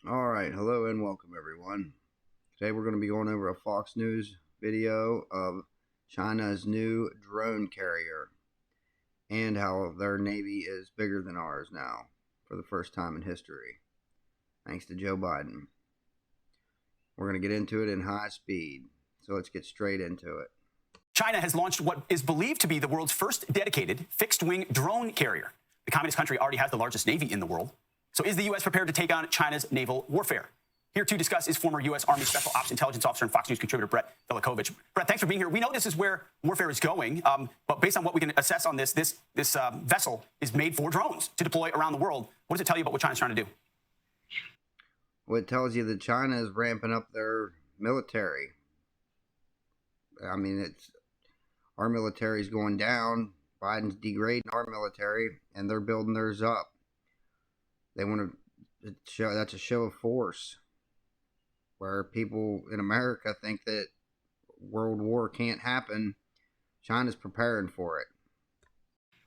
All right, hello and welcome everyone. Today we're going to be going over a Fox News video of China's new drone carrier and how their Navy is bigger than ours now for the first time in history, thanks to Joe Biden. We're going to get into it in high speed, so let's get straight into it. China has launched what is believed to be the world's first dedicated fixed-wing drone carrier. The communist country already has the largest Navy in the world. So is the U.S. prepared to take on China's naval warfare? Here to discuss is former U.S. Army Special Ops Intelligence Officer and Fox News contributor Brett Velikovich. Brett, thanks for being here. We know this is where warfare is going, but based on what we can assess on this vessel is made for drones to deploy around the world. What does it tell you about what China's trying to do? Well, it tells you that China is ramping up their military. I mean, our military is going down. Biden's degrading our military, and they're building theirs up. They want to show that's a show of force, where people in America think that World War can't happen. China's preparing for it.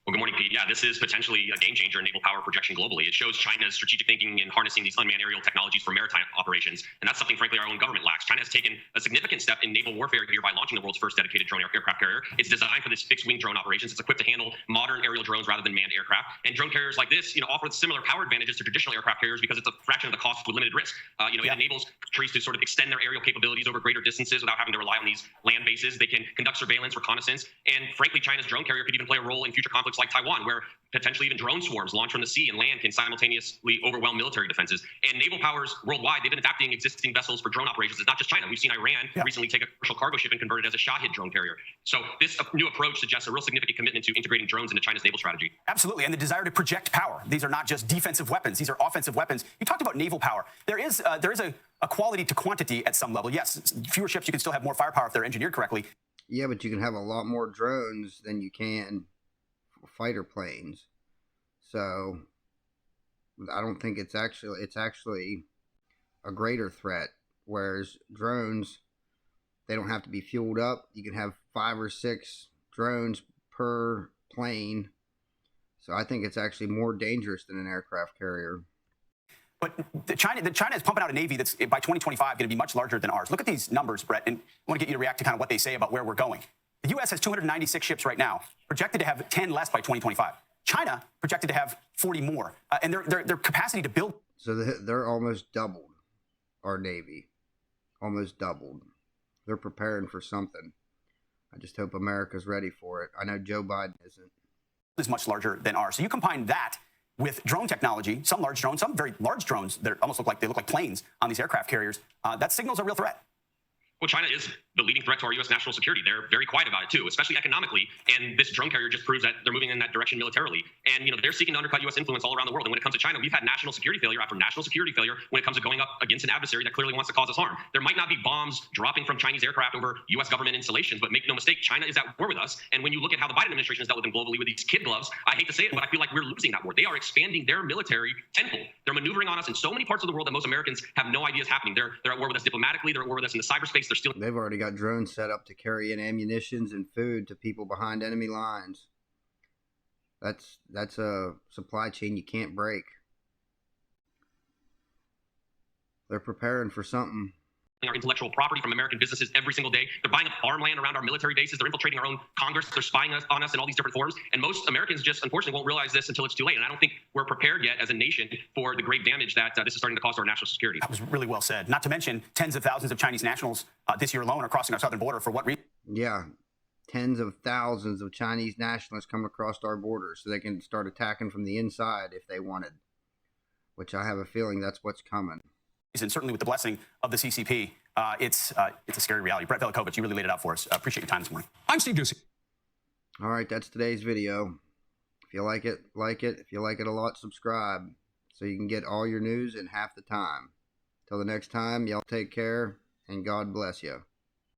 Well, good morning, Pete. Yeah, this is potentially a game changer in naval power projection globally. It shows China's strategic thinking in harnessing these unmanned aerial technologies for maritime operations, and that's something, frankly, our own government lacks. China has taken a significant step in naval warfare here by launching the world's first dedicated drone aircraft carrier. It's designed for this fixed-wing drone operations. It's equipped to handle modern aerial drones rather than manned aircraft. And drone carriers like this, offer similar power advantages to traditional aircraft carriers because it's a fraction of the cost with limited risk. It enables countries to sort of extend their aerial capabilities over greater distances without having to rely on these land bases. They can conduct surveillance, reconnaissance, and frankly, China's drone carrier could even play a role in future conflicts like Taiwan, where potentially even drone swarms launched from the sea and land can simultaneously overwhelm military defenses. And naval powers worldwide, they've been adapting existing vessels for drone operations. It's not just China. We've seen Iran recently take a commercial cargo ship and convert it as a Shahed drone carrier. So this new approach suggests a real significant commitment to integrating drones into China's naval strategy. Absolutely, and the desire to project power. These are not just defensive weapons. These are offensive weapons. You talked about naval power. There is a quality to quantity at some level. Yes, fewer ships, you can still have more firepower if they're engineered correctly. Yeah, but you can have a lot more drones than you can fighter planes. So I don't think it's actually a greater threat. Whereas drones, they don't have to be fueled up. You can have 5 or 6 drones per plane. So I think it's actually more dangerous than an aircraft carrier. But China is pumping out a Navy that's by 2025 going to be much larger than ours. Look at these numbers, Brett, and I want to get you to react to kind of what they say about where we're going. The U.S. has 296 ships right now, projected to have 10 less by 2025. China projected to have 40 more, and their capacity to build. So they're almost doubled our Navy, almost doubled. They're preparing for something. I just hope America's ready for it. I know Joe Biden isn't. Is much larger than ours. So you combine that with drone technology, some large drones, some very large drones that almost look like planes on these aircraft carriers. That signals a real threat. Well, China is the leading threat to our U.S. national security. They're very quiet about it, too, especially economically. And this drone carrier just proves that they're moving in that direction militarily. And, they're seeking to undercut U.S. influence all around the world. And when it comes to China, we've had national security failure after national security failure when it comes to going up against an adversary that clearly wants to cause us harm. There might not be bombs dropping from Chinese aircraft over U.S. government installations, but make no mistake, China is at war with us. And when you look at how the Biden administration has dealt with them globally with these kid gloves, I hate to say it, but I feel like we're losing that war. They are expanding their military tenfold. They're maneuvering on us in so many parts of the world that most Americans have no idea is happening. They're at war with us diplomatically. They're at war with us in the cyberspace. They're stealing. They've already got drones set up to carry in ammunitions and food to people behind enemy lines. That's a supply chain you can't break. They're preparing for something. Our intellectual property from American businesses every single day. They're buying up farmland around our military bases. They're infiltrating our own Congress. They're spying on us in all these different forms. And most Americans just, unfortunately, won't realize this until it's too late. And I don't think we're prepared yet as a nation for the great damage that this is starting to cause to our national security. That was really well said. Not to mention tens of thousands of Chinese nationals this year alone are crossing our southern border. For what reason? Yeah, tens of thousands of Chinese nationalists come across our border so they can start attacking from the inside if they wanted, which I have a feeling that's what's coming. And certainly with the blessing of the CCP, it's a scary reality. Brett Velikovich, you really laid it out for us. Appreciate your time this morning. I'm Steve Ducey. All right, that's today's video. If you like it, like it. If you like it a lot, subscribe so you can get all your news in half the time. Till the next time, y'all take care and God bless you.